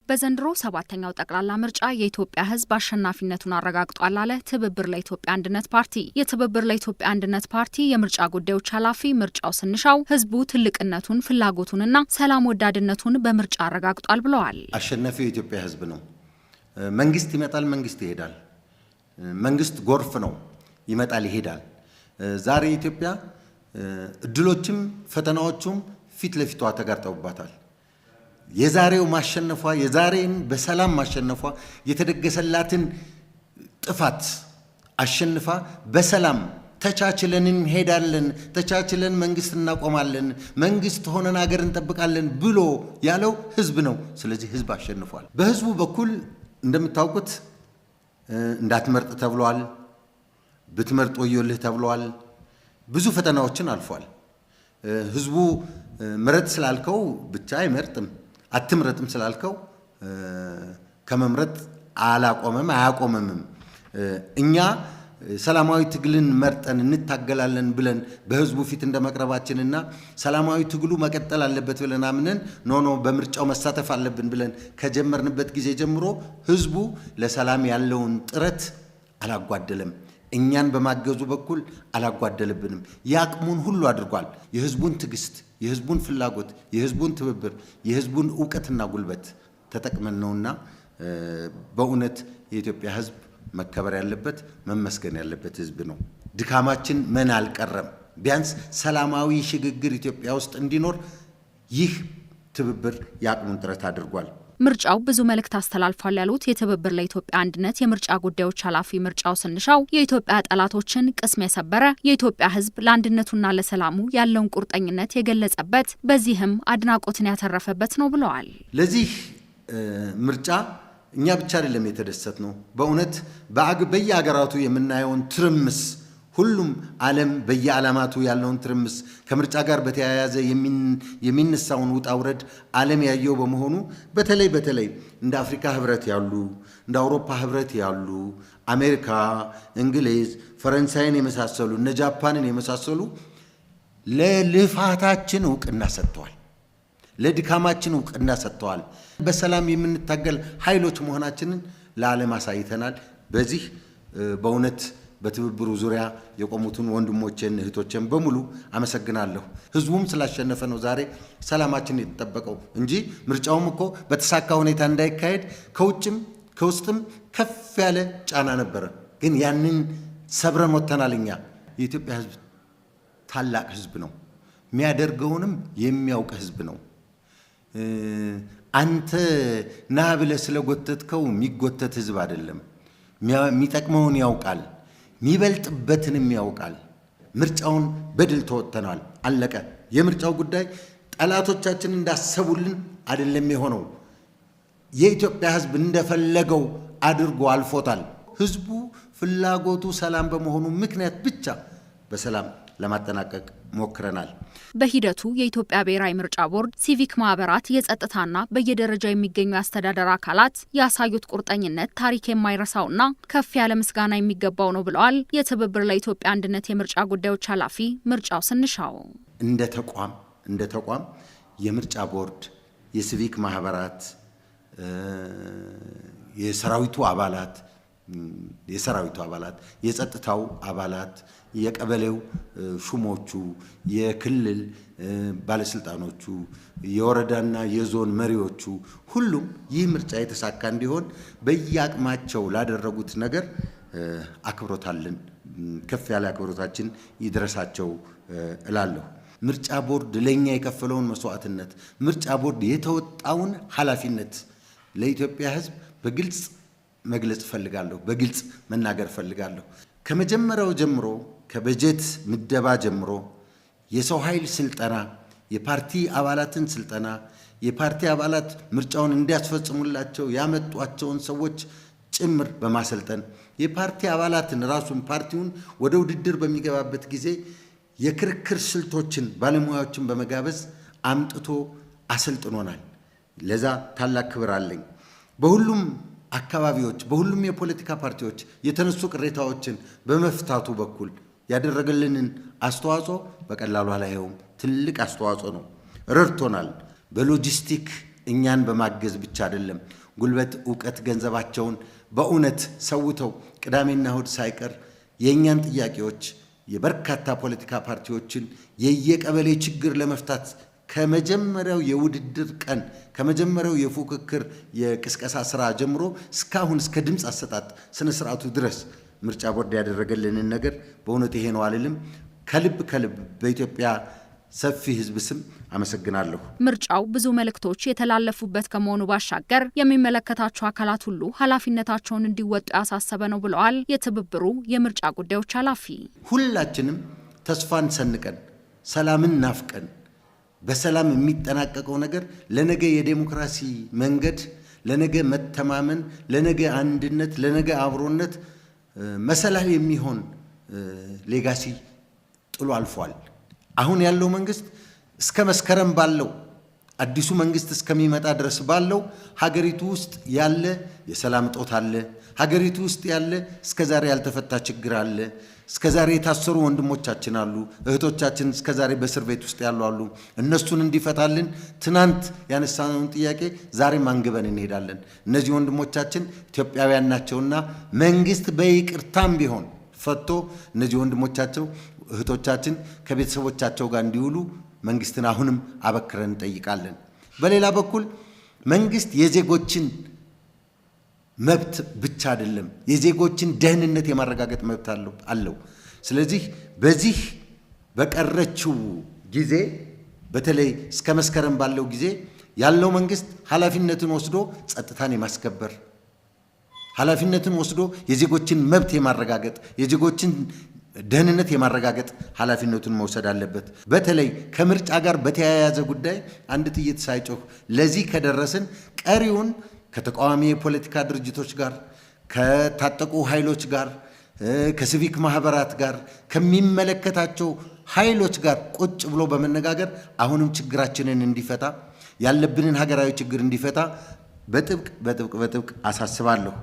በዘንድሮ 7ኛው ጠቅላላ ምርጫ የኢትዮጵያ ሕዝብ አሸናፊነቱን አረጋግጧል አለ ትብብር ለኢትዮጵያ አንድነት ፓርቲ። የትብብር ለኢትዮጵያ አንድነት ፓርቲ የምርጫ ጉዳዮች ኃላፊ ምርጫው ስንሻው ሕዝቡ ትልቅነቱን ፍላጎቱንና ሰላም ወዳድነቱን በምርጫ አረጋግጧል ብለዋል። አሸናፊው የኢትዮጵያ ሕዝብ ነው። መንግስት ይመጣል፣ መንግስት ይሄዳል። መንግስት ጎርፍ ነው፣ ይመጣል ይሄዳል። ዛሬ ኢትዮጵያ እድሎችም ፈተናዎችም ፊት ለፊቷ ተጋርጠውባታል። የዛሬው ማሸነፏ የዛሬን በሰላም ማሸነፏ የተደገሰላትን ጥፋት አሸንፋ በሰላም ተቻችለን እንሄዳለን፣ ተቻችለን መንግስት እናቆማለን፣ መንግስት ሆነን ሀገር እንጠብቃለን ብሎ ያለው ህዝብ ነው። ስለዚህ ህዝብ አሸንፏል። በህዝቡ በኩል እንደምታውቁት እንዳትመርጥ ተብሏል፣ ብትመርጥ ወዮልህ ተብሏል። ብዙ ፈተናዎችን አልፏል። ህዝቡ ምረጥ ስላልከው ብቻ አይመርጥም፣ አትምረጥም ስላልከው ከመምረጥ አያቆምም። እኛ ሰላማዊ ትግልን መርጠን እንታገላለን ብለን በህዝቡ ፊት እንደመቅረባችንና ሰላማዊ ትግሉ መቀጠል አለበት ብለን አምነን ኖ በምርጫው መሳተፍ አለብን ብለን ከጀመርንበት ጊዜ ጀምሮ ህዝቡ ለሰላም ያለውን ጥረት አላጓደለም። እኛን በማገዙ በኩል አላጓደለብንም። ያቅሙን ሁሉ አድርጓል። የህዝቡን ትግስት፣ የህዝቡን ፍላጎት፣ የህዝቡን ትብብር፣ የህዝቡን ዕውቀትና ጉልበት ተጠቅመን ነውና በእውነት የኢትዮጵያ ህዝብ መከበር ያለበት መመስገን ያለበት ህዝብ ነው። ድካማችን ምን አልቀረም። ቢያንስ ሰላማዊ ሽግግር ኢትዮጵያ ውስጥ እንዲኖር ይህ ትብብር ያቅሙን ጥረት አድርጓል። ምርጫው ብዙ መልእክት አስተላልፏል ያሉት የትብብር ለኢትዮጵያ አንድነት የምርጫ ጉዳዮች ኃላፊ ምርጫው ስንሻው የኢትዮጵያ ጠላቶችን ቅስም የሰበረ የኢትዮጵያ ህዝብ ለአንድነቱና ለሰላሙ ያለውን ቁርጠኝነት የገለጸበት በዚህም አድናቆትን ያተረፈበት ነው ብለዋል። ለዚህ ምርጫ እኛ ብቻ አይደለም የተደሰት ነው። በእውነት በየሀገራቱ የምናየውን ትርምስ ሁሉም ዓለም በየዓላማቱ ያለውን ትርምስ ከምርጫ ጋር በተያያዘ የሚነሳውን ውጣ ውረድ ዓለም ያየው በመሆኑ በተለይ እንደ አፍሪካ ህብረት ያሉ እንደ አውሮፓ ህብረት ያሉ አሜሪካ፣ እንግሊዝ፣ ፈረንሳይን የመሳሰሉ እነ ጃፓንን የመሳሰሉ ለልፋታችን ዕውቅና ሰጥተዋል። ለድካማችን ዕውቅና ሰጥተዋል። በሰላም የምንታገል ኃይሎች መሆናችንን ለዓለም አሳይተናል። በዚህ በእውነት በትብብሩ ዙሪያ የቆሙትን ወንድሞቼን እህቶቼን በሙሉ አመሰግናለሁ። ህዝቡም ስላሸነፈ ነው ዛሬ ሰላማችን የተጠበቀው እንጂ ምርጫውም እኮ በተሳካ ሁኔታ እንዳይካሄድ ከውጭም ከውስጥም ከፍ ያለ ጫና ነበረ። ግን ያንን ሰብረን ወጥተናል። እኛ የኢትዮጵያ ህዝብ ታላቅ ህዝብ ነው። የሚያደርገውንም የሚያውቅ ህዝብ ነው። አንተ ና ብለህ ስለጎተትከው የሚጎተት ህዝብ አይደለም። የሚጠቅመውን ያውቃል፣ የሚበልጥበትንም ያውቃል። ምርጫውን በድል ተወጥተናል። አለቀ። የምርጫው ጉዳይ ጠላቶቻችን እንዳሰቡልን አይደለም የሆነው። የኢትዮጵያ ህዝብ እንደፈለገው አድርጎ አልፎታል። ህዝቡ ፍላጎቱ ሰላም በመሆኑ ምክንያት ብቻ በሰላም ለማጠናቀቅ ሞክረናል። በሂደቱ የኢትዮጵያ ብሔራዊ ምርጫ ቦርድ፣ ሲቪክ ማህበራት፣ የጸጥታና በየደረጃው የሚገኙ የአስተዳደር አካላት ያሳዩት ቁርጠኝነት ታሪክ የማይረሳውና ከፍ ያለ ምስጋና የሚገባው ነው ብለዋል የትብብር ለኢትዮጵያ አንድነት የምርጫ ጉዳዮች ኃላፊ ምርጫው ስንሻው። እንደ ተቋም የምርጫ ቦርድ፣ የሲቪክ ማህበራት፣ የሰራዊቱ አባላት፣ የጸጥታው አባላት፣ የቀበሌው ሹሞቹ፣ የክልል ባለስልጣኖቹ፣ የወረዳና የዞን መሪዎቹ ሁሉም ይህ ምርጫ የተሳካ እንዲሆን በየአቅማቸው ላደረጉት ነገር አክብሮታለን። ከፍ ያለ አክብሮታችን ይድረሳቸው እላለሁ። ምርጫ ቦርድ ለኛ የከፈለውን መስዋዕትነት፣ ምርጫ ቦርድ የተወጣውን ኃላፊነት ለኢትዮጵያ ህዝብ በግልጽ መግለጽ ፈልጋለሁ፣ በግልጽ መናገር ፈልጋለሁ። ከመጀመሪያው ጀምሮ ከበጀት ምደባ ጀምሮ የሰው ኃይል ስልጠና፣ የፓርቲ አባላትን ስልጠና፣ የፓርቲ አባላት ምርጫውን እንዲያስፈጽሙላቸው ያመጧቸውን ሰዎች ጭምር በማሰልጠን የፓርቲ አባላትን ራሱን ፓርቲውን ወደ ውድድር በሚገባበት ጊዜ የክርክር ስልቶችን ባለሙያዎችን በመጋበዝ አምጥቶ አሰልጥኖናል። ለዛ ታላቅ ክብር አለኝ። በሁሉም አካባቢዎች በሁሉም የፖለቲካ ፓርቲዎች የተነሱ ቅሬታዎችን በመፍታቱ በኩል ያደረገልንን አስተዋጽኦ በቀላሉ አላየውም። ትልቅ አስተዋጽኦ ነው። ረድቶናል። በሎጂስቲክ እኛን በማገዝ ብቻ አይደለም ጉልበት፣ ዕውቀት፣ ገንዘባቸውን በእውነት ሰውተው ቅዳሜና እሁድ ሳይቀር የእኛን ጥያቄዎች የበርካታ ፖለቲካ ፓርቲዎችን የየቀበሌ ችግር ለመፍታት ከመጀመሪያው የውድድር ቀን ከመጀመሪያው የፉክክር የቅስቀሳ ስራ ጀምሮ እስካሁን እስከ ድምፅ አሰጣጥ ስነ ስርዓቱ ድረስ ምርጫ ቦርድ ያደረገልንን ነገር በእውነት ይሄ ነው አልልም። ከልብ በኢትዮጵያ ሰፊ ህዝብ ስም አመሰግናለሁ። ምርጫው ብዙ መልእክቶች የተላለፉበት ከመሆኑ ባሻገር የሚመለከታቸው አካላት ሁሉ ኃላፊነታቸውን እንዲወጡ ያሳሰበ ነው ብለዋል የትብብሩ የምርጫ ጉዳዮች ኃላፊ። ሁላችንም ተስፋን ሰንቀን ሰላምን ናፍቀን በሰላም የሚጠናቀቀው ነገር ለነገ የዴሞክራሲ መንገድ፣ ለነገ መተማመን፣ ለነገ አንድነት፣ ለነገ አብሮነት መሰላል የሚሆን ሌጋሲ ጥሎ አልፏል። አሁን ያለው መንግስት እስከ መስከረም ባለው አዲሱ መንግስት እስከሚመጣ ድረስ ባለው ሀገሪቱ ውስጥ ያለ የሰላም እጦት አለ። ሀገሪቱ ውስጥ ያለ እስከዛሬ ያልተፈታ ችግር አለ። እስከዛሬ የታሰሩ ወንድሞቻችን አሉ፣ እህቶቻችን እስከዛሬ በእስር ቤት ውስጥ ያሉ አሉ። እነሱን እንዲፈታልን ትናንት ያነሳነውን ጥያቄ ዛሬም አንግበን እንሄዳለን። እነዚህ ወንድሞቻችን ኢትዮጵያውያን ናቸውና መንግስት በይቅርታም ቢሆን ፈቶ እነዚህ ወንድሞቻቸው እህቶቻችን ከቤተሰቦቻቸው ጋር እንዲውሉ መንግስትን አሁንም አበክረን እንጠይቃለን። በሌላ በኩል መንግስት የዜጎችን መብት ብቻ አይደለም የዜጎችን ደህንነት የማረጋገጥ መብት አለው። ስለዚህ በዚህ በቀረችው ጊዜ በተለይ እስከ መስከረም ባለው ጊዜ ያለው መንግስት ኃላፊነቱን ወስዶ ጸጥታን የማስከበር ኃላፊነቱን ወስዶ የዜጎችን መብት የማረጋገጥ የዜጎችን ደህንነት የማረጋገጥ ኃላፊነቱን መውሰድ አለበት። በተለይ ከምርጫ ጋር በተያያዘ ጉዳይ አንድ ጥይት ሳይጮህ ለዚህ ከደረስን ቀሪውን ከተቃዋሚ የፖለቲካ ድርጅቶች ጋር ከታጠቁ ኃይሎች ጋር ከሲቪክ ማህበራት ጋር ከሚመለከታቸው ኃይሎች ጋር ቁጭ ብሎ በመነጋገር አሁንም ችግራችንን እንዲፈታ ያለብንን ሀገራዊ ችግር እንዲፈታ በጥብቅ አሳስባለሁ።